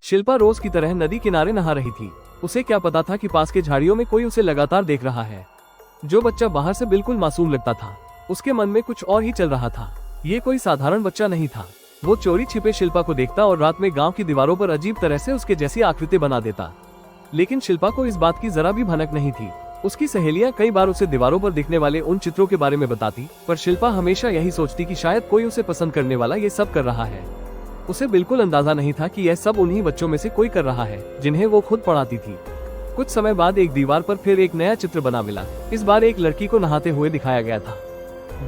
शिल्पा रोज की तरह नदी किनारे नहा रही थी। उसे क्या पता था कि पास के झाड़ियों में कोई उसे लगातार देख रहा है। जो बच्चा बाहर से बिल्कुल मासूम लगता था, उसके मन में कुछ और ही चल रहा था। ये कोई साधारण बच्चा नहीं था। वो चोरी छिपे शिल्पा को देखता और रात में गांव की दीवारों पर अजीब तरह से उसके जैसी आकृति बना देता। लेकिन शिल्पा को इस बात की जरा भी भनक नहीं थी। उसकी सहेलियां कई बार उसे दीवारों पर दिखने वाले उन चित्रों के बारे में बताती, पर शिल्पा हमेशा यही सोचती कि शायद कोई उसे पसंद करने वाला ये सब कर रहा है। उसे बिल्कुल अंदाजा नहीं था कि यह सब उन्हीं बच्चों में से कोई कर रहा है जिन्हें वो खुद पढ़ाती थी। कुछ समय बाद एक दीवार पर फिर एक नया चित्र बना मिला। इस बार एक लड़की को नहाते हुए दिखाया गया था।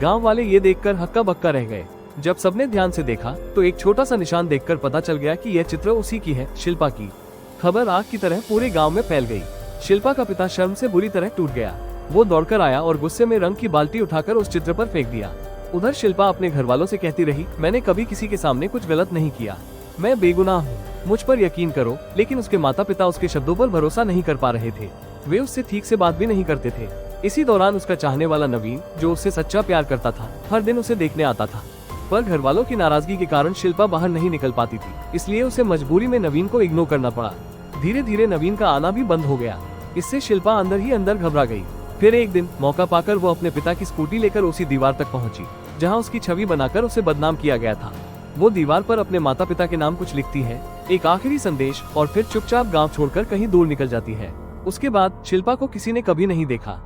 गांव वाले ये देखकर हक्का बक्का रह गए। जब सबने ध्यान से देखा तो एक छोटा सा निशान देखकर पता चल गया कि यह चित्र उसी की है, शिल्पा की। खबर आग की तरह पूरे गांव में फैल गई। शिल्पा का पिता शर्म से बुरी तरह टूट गया। वो दौड़कर आया और गुस्से में रंग की बाल्टी उठाकर उस चित्र पर फेंक दिया। उधर शिल्पा अपने घर वालों से कहती रही, मैंने कभी किसी के सामने कुछ गलत नहीं किया, मैं बेगुनाह हूँ, मुझ पर यकीन करो। लेकिन उसके माता पिता उसके शब्दों पर भरोसा नहीं कर पा रहे थे। वे उससे ठीक से बात भी नहीं करते थे। इसी दौरान उसका चाहने वाला नवीन, जो उससे सच्चा प्यार करता था, हर दिन उसे देखने आता था। पर घर वालों की नाराजगी के कारण शिल्पा बाहर नहीं निकल पाती थी, इसलिए उसे मजबूरी में नवीन को इग्नोर करना पड़ा। धीरे धीरे नवीन का आना भी बंद हो गया। इससे शिल्पा अंदर ही अंदर घबरा गई। फिर एक दिन मौका पाकर वो अपने पिता की स्कूटी लेकर उसी दीवार तक पहुंची जहां उसकी छवि बनाकर उसे बदनाम किया गया था। वो दीवार पर अपने माता पिता के नाम कुछ लिखती है, एक आखिरी संदेश, और फिर चुपचाप गांव छोड़कर कहीं दूर निकल जाती है। उसके बाद शिल्पा को किसी ने कभी नहीं देखा।